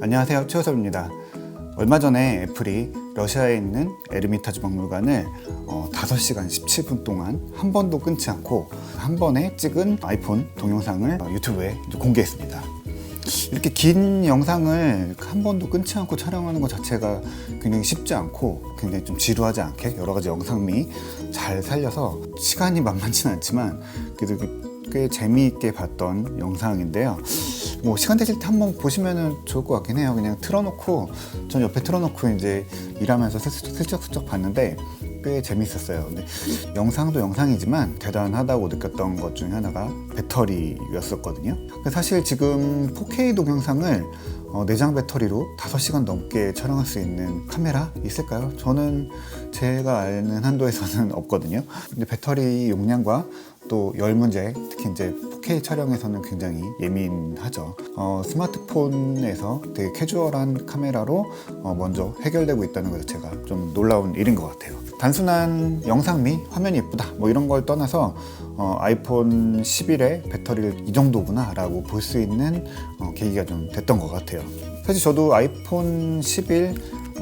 안녕하세요, 최호섭입니다. 얼마 전에 애플이 러시아에 있는 에르미타주 박물관을 5시간 17분 동안 한 번도 끊지 않고 한 번에 찍은 아이폰 동영상을 유튜브에 공개했습니다. 이렇게 긴 영상을 한 번도 끊지 않고 촬영하는 것 자체가 굉장히 쉽지 않고 굉장히 좀 지루하지 않게 여러 가지 영상미 잘 살려서 시간이 만만치는 않지만 그래도 꽤 재미있게 봤던 영상인데요. 뭐 시간 되실 때 한번 보시면 좋을 것 같긴 해요. 그냥 틀어놓고 전 옆에 틀어놓고 이제 일하면서 슬쩍슬쩍 봤는데 꽤 재밌었어요. 근데 영상도 영상이지만 대단하다고 느꼈던 것 중에 하나가 배터리였었거든요. 사실 지금 4K 동영상을 내장 배터리로 5시간 넘게 촬영할 수 있는 카메라 있을까요? 저는 제가 아는 한도에서는 없거든요. 근데 배터리 용량과 또 열 문제, 특히 이제 4K 촬영에서는 굉장히 예민하죠. 스마트폰에서 되게 캐주얼한 카메라로 먼저 해결되고 있다는 것 자체가 좀 놀라운 일인 것 같아요. 단순한 영상미, 화면이 예쁘다 뭐 이런 걸 떠나서 아이폰 11의 배터리를 이 정도구나 라고 볼 수 있는 계기가 좀 됐던 것 같아요. 사실 저도 아이폰 11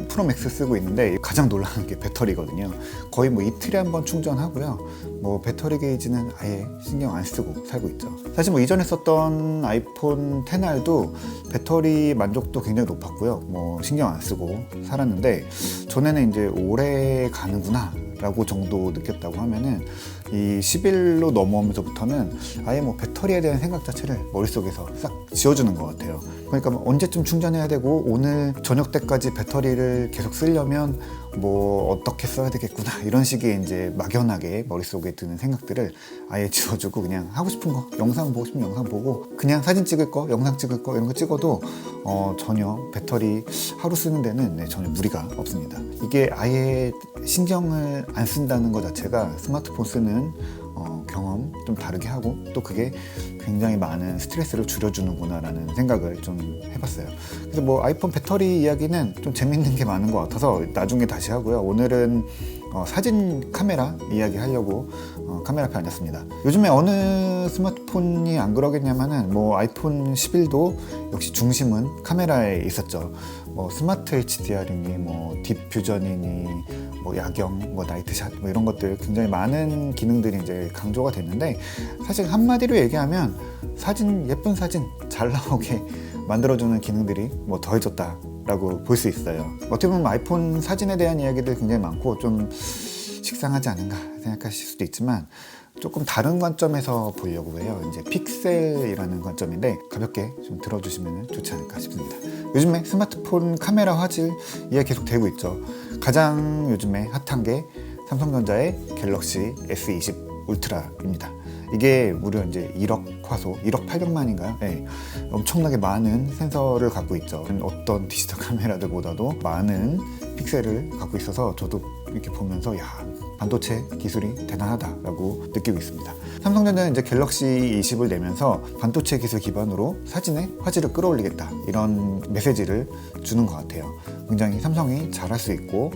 프로 맥스 쓰고 있는데 가장 놀라는 게 배터리거든요. 거의 뭐 이틀에 한 번 충전하고요. 뭐 배터리 게이지는 아예 신경 안 쓰고 살고 있죠. 사실 뭐 이전에 썼던 아이폰 10R도 배터리 만족도 굉장히 높았고요. 뭐 신경 안 쓰고 살았는데 전에는 이제 오래 가는구나 라고 정도 느꼈다고 하면은 이 11로 넘어오면서부터는 아예 뭐 배터리에 대한 생각 자체를 머릿속에서 싹 지워주는 것 같아요. 그러니까 뭐 언제쯤 충전해야 되고 오늘 저녁 때까지 배터리를 계속 쓰려면 뭐 어떻게 써야 되겠구나 이런 식의 이제 막연하게 머릿속에 드는 생각들을 아예 지워주고 그냥 하고 싶은 거 영상 보고 싶으면 영상 보고 그냥 사진 찍을 거 영상 찍을 거 이런 거 찍어도 전혀 배터리 하루 쓰는 데는 전혀 무리가 없습니다. 이게 아예 신경을 안 쓴다는 것 자체가 스마트폰 쓰는 경험 좀 다르게 하고 또 그게 굉장히 많은 스트레스를 줄여주는구나 라는 생각을 좀 해봤어요. 그래서 뭐 아이폰 배터리 이야기는 좀 재밌는 게 많은 것 같아서 나중에 다시 하고요. 오늘은 사진 카메라 이야기 하려고 카메라 앞에 앉았습니다. 요즘에 어느 스마트폰이 안 그러겠냐면은 뭐 아이폰 11도 역시 중심은 카메라에 있었죠. 뭐 스마트 HDR이니 뭐 딥퓨전이니 뭐 야경, 뭐 나이트샷 뭐 이런 것들 굉장히 많은 기능들이 이제 강조가 됐는데 사실 한마디로 얘기하면 예쁜 사진 잘 나오게 만들어주는 기능들이 뭐 더해졌다 라고 볼 수 있어요. 어떻게 보면 아이폰 사진에 대한 이야기들 굉장히 많고 좀 식상하지 않은가 생각하실 수도 있지만 조금 다른 관점에서 보려고 해요. 이제 픽셀이라는 관점인데 가볍게 좀 들어주시면 좋지 않을까 싶습니다. 요즘에 스마트폰 카메라 화질 이야기 계속 되고 있죠. 가장 요즘에 핫한 게 삼성전자의 갤럭시 S20 울트라입니다. 이게 무려 이제 1억 화소, 1억 800만인가요? 네, 엄청나게 많은 센서를 갖고 있죠. 어떤 디지털 카메라들보다도 많은 픽셀을 갖고 있어서 저도 이렇게 보면서 반도체 기술이 대단하다라고 느끼고 있습니다. 삼성전자는 이제 갤럭시 20을 내면서 반도체 기술 기반으로 사진의 화질을 끌어올리겠다 이런 메시지를 주는 것 같아요. 굉장히 삼성이 잘할 수 있고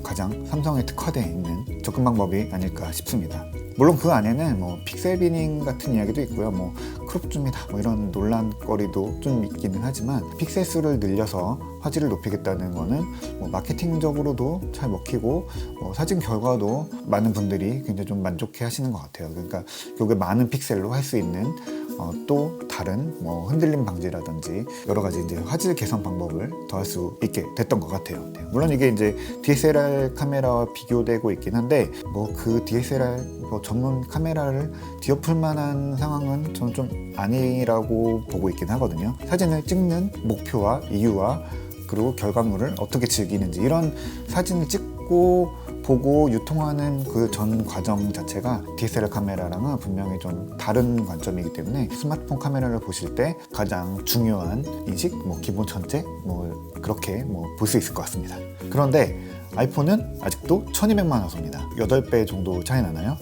가장 삼성에 특화되어 있는 접근 방법이 아닐까 싶습니다. 물론 그 안에는 뭐 픽셀 비닝 같은 이야기도 있고요. 뭐 크롭 줌이다 뭐 이런 논란거리도 좀 있기는 하지만 픽셀 수를 늘려서 화질을 높이겠다는 거는 뭐 마케팅적으로도 잘 먹히고 사진 결과도 많은 분들이 굉장히 좀 만족해 하시는 것 같아요. 그러니까 결국에 많은 픽셀로 할 수 있는 또 다른 뭐 흔들림 방지라든지 여러 가지 이제 화질 개선 방법을 더할 수 있게 됐던 것 같아요. 네. 물론 이게 이제 DSLR 카메라와 비교되고 있긴 한데 뭐 그 DSLR 전문 카메라를 뒤엎을 만한 상황은 저는 좀 아니라고 보고 있긴 하거든요. 사진을 찍는 목표와 이유와 그리고 결과물을 어떻게 즐기는지 이런 사진을 찍고 보고 유통하는 그 전 과정 자체가 DSLR 카메라랑은 분명히 좀 다른 관점이기 때문에 스마트폰 카메라를 보실 때 가장 중요한 인식, 뭐 기본 전제, 뭐 그렇게 뭐 볼 수 있을 것 같습니다. 그런데 아이폰은 아직도 1200만 화소입니다. 8배 정도 차이 나나요?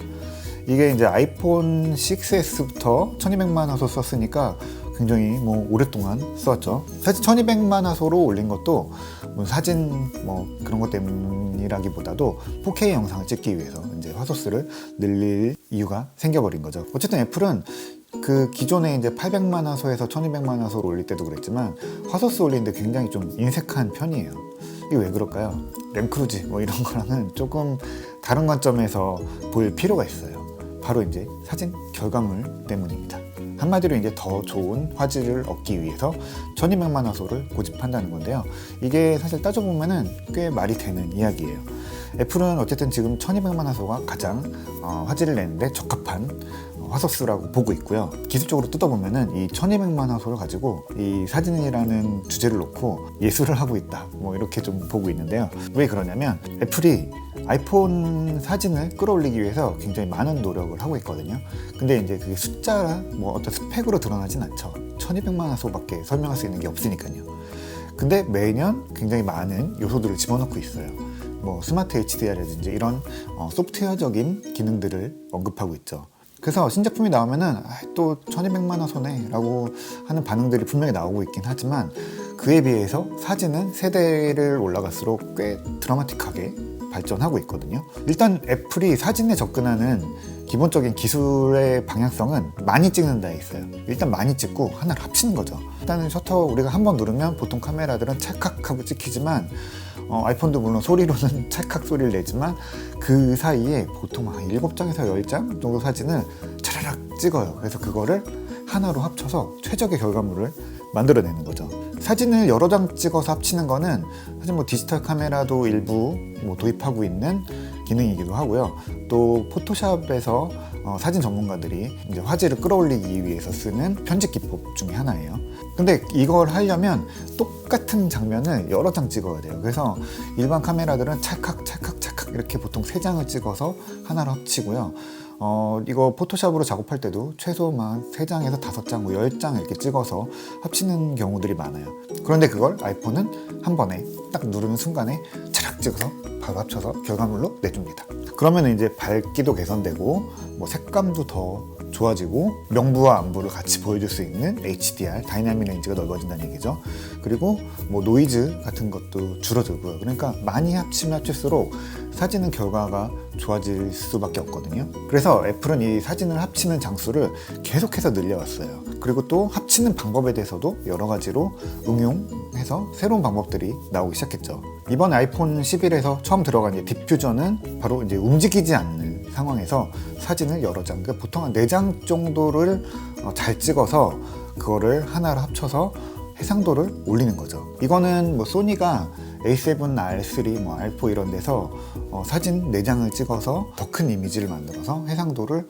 이게 이제 아이폰 6S부터 1200만 화소 썼으니까 굉장히 뭐 오랫동안 썼죠. 사실 1200만 화소로 올린 것도 뭐 사진 뭐 그런 것 때문이라기보다도 4K 영상을 찍기 위해서 이제 화소수를 늘릴 이유가 생겨버린 거죠. 어쨌든 애플은 그 기존에 이제 800만 화소에서 1200만 화소를 올릴 때도 그랬지만 화소수 올리는데 굉장히 좀 인색한 편이에요. 이게 왜 그럴까요? 램크루즈 뭐 이런 거랑은 조금 다른 관점에서 볼 필요가 있어요. 바로 이제 사진 결과물 때문입니다. 한마디로 이제 더 좋은 화질을 얻기 위해서 1200만 화소를 고집한다는 건데요. 이게 사실 따져보면은 꽤 말이 되는 이야기예요. 애플은 어쨌든 지금 1200만 화소가 가장 화질을 내는데 적합한 화소수라고 보고 있고요. 기술적으로 뜯어보면은 이 1200만 화소를 가지고 이 사진이라는 주제를 놓고 예술을 하고 있다, 뭐 이렇게 좀 보고 있는데요. 왜 그러냐면 애플이 아이폰 사진을 끌어올리기 위해서 굉장히 많은 노력을 하고 있거든요. 근데 이제 그게 숫자나 뭐 어떤 스펙으로 드러나진 않죠. 1200만 화소밖에 설명할 수 있는 게 없으니까요. 근데 매년 굉장히 많은 요소들을 집어넣고 있어요. 뭐 스마트 HDR이라든지 이런 소프트웨어적인 기능들을 언급하고 있죠. 그래서 신제품이 나오면은 또 1200만 화소네 라고 하는 반응들이 분명히 나오고 있긴 하지만 그에 비해서 사진은 세대를 올라갈수록 꽤 드라마틱하게 발전하고 있거든요. 일단 애플이 사진에 접근하는 기본적인 기술의 방향성은 많이 찍는다에 있어요. 일단 많이 찍고 하나를 합치는 거죠. 일단은 셔터 우리가 한번 누르면 보통 카메라들은 찰칵하고 찍히지만 아이폰도 물론 소리로는 찰칵 소리를 내지만 그 사이에 보통 한 7장에서 10장 정도 사진을 차라락 찍어요. 그래서 그거를 하나로 합쳐서 최적의 결과물을 만들어내는 거죠. 사진을 여러 장 찍어서 합치는 거는 사실 뭐 디지털 카메라도 일부 뭐 도입하고 있는 기능이기도 하고요. 또 포토샵에서 사진 전문가들이 이제 화질을 끌어올리기 위해서 쓰는 편집 기법 중에 하나예요. 근데 이걸 하려면 똑같은 장면을 여러 장 찍어야 돼요. 그래서 일반 카메라들은 찰칵 이렇게 보통 3장을 찍어서 하나로 합치고요. 이거 포토샵으로 작업할 때도 최소만 3장에서 5장, 뭐 10장 이렇게 찍어서 합치는 경우들이 많아요. 그런데 그걸 아이폰은 한 번에 딱 누르는 순간에 차락 찍어서 바로 합쳐서 결과물로 내줍니다. 그러면 이제 밝기도 개선되고 뭐 색감도 더 좋아지고 명부와 안부를 같이 보여줄 수 있는 HDR, 다이나믹 렌즈가 넓어진다는 얘기죠. 그리고 뭐 노이즈 같은 것도 줄어들고요. 그러니까 많이 합치면 합칠수록 사진은 결과가 좋아질 수밖에 없거든요. 그래서 애플은 이 사진을 합치는 장수를 계속해서 늘려왔어요. 그리고 또 합치는 방법에 대해서도 여러 가지로 응용해서 새로운 방법들이 나오기 시작했죠. 이번 아이폰 11에서 처음 들어간 디퓨저는 바로 이제 움직이지 않는 상황에서 사진을 여러 장, 그러니까 보통 한 4장 정도를 잘 찍어서 그거를 하나로 합쳐서 해상도를 올리는 거죠. 이거는 뭐 소니가 A7R3, 뭐 R4 이런 데서 사진 4장을 찍어서 더 큰 이미지를 만들어서 해상도를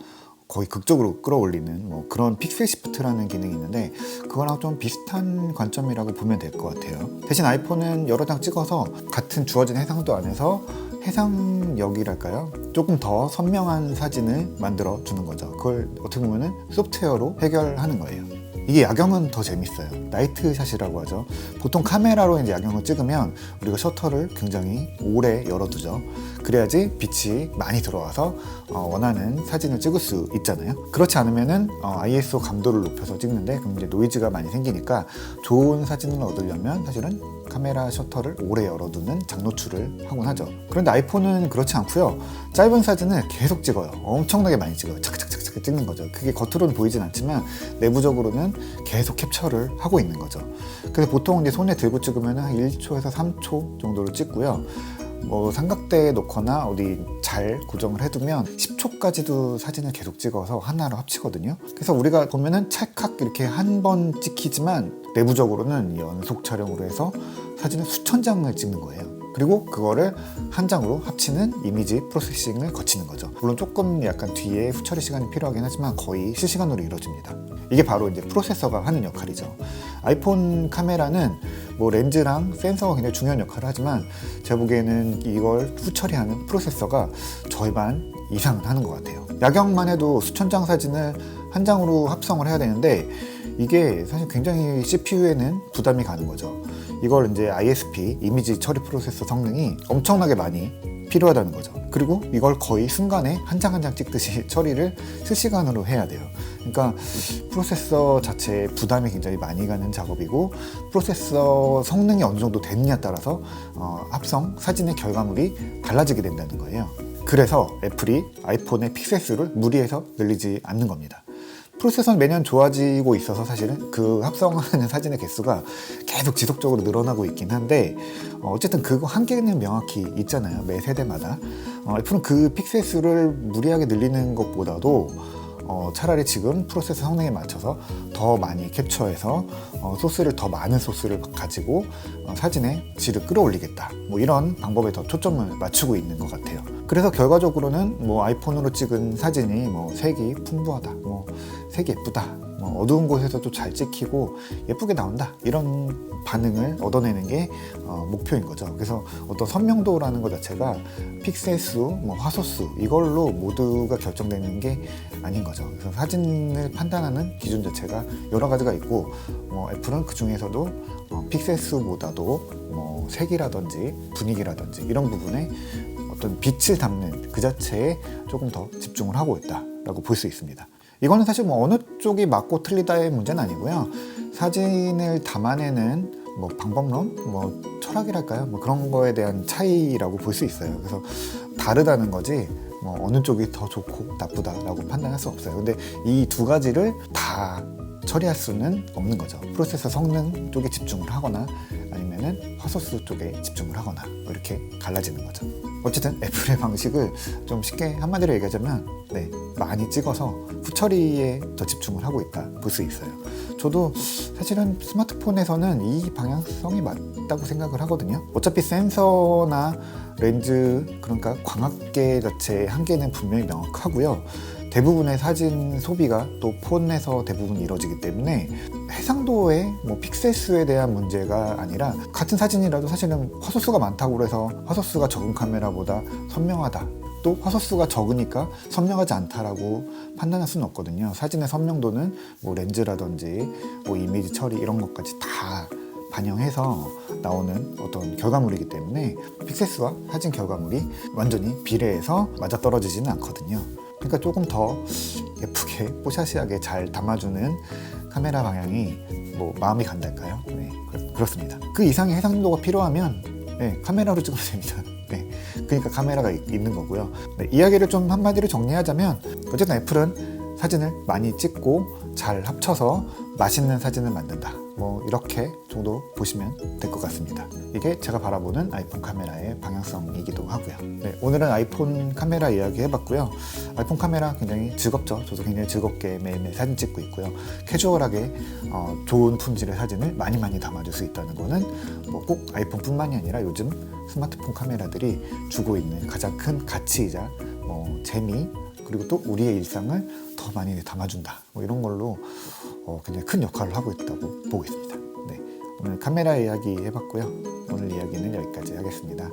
거의 극적으로 끌어올리는 뭐 그런 픽셀 시프트라는 기능이 있는데 그거랑 좀 비슷한 관점이라고 보면 될 것 같아요. 대신 아이폰은 여러 장 찍어서 같은 주어진 해상도 안에서 해상력이랄까요? 조금 더 선명한 사진을 만들어 주는 거죠. 그걸 어떻게 보면은 소프트웨어로 해결하는 거예요. 이게 야경은 더 재밌어요. 나이트샷이라고 하죠. 보통 카메라로 이제 야경을 찍으면 우리가 셔터를 굉장히 오래 열어두죠. 그래야지 빛이 많이 들어와서 원하는 사진을 찍을 수 있잖아요. 그렇지 않으면은 ISO 감도를 높여서 찍는데 그럼 이제 노이즈가 많이 생기니까 좋은 사진을 얻으려면 사실은 카메라 셔터를 오래 열어두는 장노출을 하곤 하죠. 그런데 아이폰은 그렇지 않고요. 짧은 사진을 계속 찍어요. 엄청나게 많이 찍어요. 착착착착 찍는 거죠. 그게 겉으로는 보이진 않지만 내부적으로는 계속 캡처를 하고 있는 거죠. 그래서 보통 이제 손에 들고 찍으면 한 1초에서 3초 정도를 찍고요. 뭐 삼각대에 놓거나 어디 잘 고정을 해두면 10초까지도 사진을 계속 찍어서 하나로 합치거든요. 그래서 우리가 보면은 찰칵 이렇게 한 번 찍히지만 내부적으로는 연속 촬영으로 해서 사진을 수천 장을 찍는 거예요. 그리고 그거를 한 장으로 합치는 이미지 프로세싱을 거치는 거죠. 물론 조금 약간 뒤에 후처리 시간이 필요하긴 하지만 거의 실시간으로 이루어집니다. 이게 바로 이제 프로세서가 하는 역할이죠. 아이폰 카메라는 뭐 렌즈랑 센서가 굉장히 중요한 역할을 하지만 제가 보기에는 이걸 후처리하는 프로세서가 절반 이상은 하는 것 같아요. 야경만 해도 수천 장 사진을 한 장으로 합성을 해야 되는데 이게 사실 굉장히 CPU에는 부담이 가는 거죠. 이걸 이제 ISP, 이미지 처리 프로세서 성능이 엄청나게 많이 필요하다는 거죠. 그리고 이걸 거의 순간에 한 장 한 장 찍듯이 처리를 실시간으로 해야 돼요. 그러니까 프로세서 자체에 부담이 굉장히 많이 가는 작업이고 프로세서 성능이 어느 정도 되느냐에 따라서 합성 사진의 결과물이 달라지게 된다는 거예요. 그래서 애플이 아이폰의 픽셀 수를 무리해서 늘리지 않는 겁니다. 프로세서는 매년 좋아지고 있어서 사실은 그 합성하는 사진의 개수가 계속 지속적으로 늘어나고 있긴 한데 어쨌든 그거 한계는 명확히 있잖아요. 매 세대마다. 애플은 그 픽셀 수를 무리하게 늘리는 것보다도 차라리 지금 프로세서 성능에 맞춰서 더 많이 캡처해서 소스를 더 많은 소스를 가지고 사진의 질을 끌어올리겠다. 뭐 이런 방법에 더 초점을 맞추고 있는 것 같아요. 그래서 결과적으로는 뭐 아이폰으로 찍은 사진이 뭐 색이 풍부하다, 뭐 색이 예쁘다, 뭐 어두운 곳에서도 잘 찍히고 예쁘게 나온다, 이런 반응을 얻어내는 게 목표인 거죠. 그래서 어떤 선명도라는 것 자체가 픽셀 수, 뭐 화소 수 이걸로 모두가 결정되는 게 아닌 거죠. 그래서 사진을 판단하는 기준 자체가 여러 가지가 있고 애플은 그 중에서도 픽셀 수보다도 뭐 색이라든지 분위기라든지 이런 부분에 어떤 빛을 담는 그 자체에 조금 더 집중을 하고 있다라고 볼 수 있습니다. 이거는 사실 뭐 어느 쪽이 맞고 틀리다의 문제는 아니고요. 사진을 담아내는 뭐 방법론, 뭐 철학이랄까요? 뭐 그런 거에 대한 차이라고 볼 수 있어요. 그래서 다르다는 거지 뭐 어느 쪽이 더 좋고 나쁘다라고 판단할 수 없어요. 근데 이 두 가지를 다 처리할 수는 없는 거죠. 프로세서 성능 쪽에 집중을 하거나 아니면은 화소수 쪽에 집중을 하거나 뭐 이렇게 갈라지는 거죠. 어쨌든 애플의 방식을 좀 쉽게 한마디로 얘기하자면 많이 찍어서 후처리에 더 집중을 하고 있다 볼 수 있어요. 저도 사실은 스마트폰에서는 이 방향성이 맞다고 생각을 하거든요. 어차피 센서나 렌즈, 그러니까 광학계 자체의 한계는 분명히 명확하고요. 대부분의 사진 소비가 또 폰에서 대부분 이루어지기 때문에 해상도의 뭐 픽셀 수에 대한 문제가 아니라 같은 사진이라도 사실은 화소수가 많다고 해서 화소수가 적은 카메라보다 선명하다, 또 화소수가 적으니까 선명하지 않다라고 판단할 수는 없거든요. 사진의 선명도는 뭐 렌즈라든지 뭐 이미지 처리 이런 것까지 다 반영해서 나오는 어떤 결과물이기 때문에 픽셀수와 사진 결과물이 완전히 비례해서 맞아떨어지지는 않거든요. 그러니까 조금 더 예쁘게 뽀샤시하게 잘 담아주는 카메라 방향이 뭐 마음이 간달까요? 네, 그렇습니다. 그 이상의 해상도가 필요하면 카메라로 찍으면 됩니다. 그러니까 카메라가 있는 거고요. 이야기를 좀 한마디로 정리하자면 어쨌든 애플은 사진을 많이 찍고 잘 합쳐서 맛있는 사진을 만든다, 뭐 이렇게 정도 보시면 될 것 같습니다. 이게 제가 바라보는 아이폰 카메라의 방향성이기도 하고요. 오늘은 아이폰 카메라 이야기 해봤고요. 아이폰 카메라 굉장히 즐겁죠. 저도 굉장히 즐겁게 매일매일 사진 찍고 있고요. 캐주얼하게 좋은 품질의 사진을 많이 담아줄 수 있다는 거는 뭐 꼭 아이폰뿐만이 아니라 요즘 스마트폰 카메라들이 주고 있는 가장 큰 가치이자 뭐 재미, 그리고 또 우리의 일상을 더 많이 담아준다, 뭐 이런 걸로 굉장히 큰 역할을 하고 있다고 보고 있습니다. 오늘 카메라 이야기 해봤고요. 오늘 이야기는 여기까지 하겠습니다.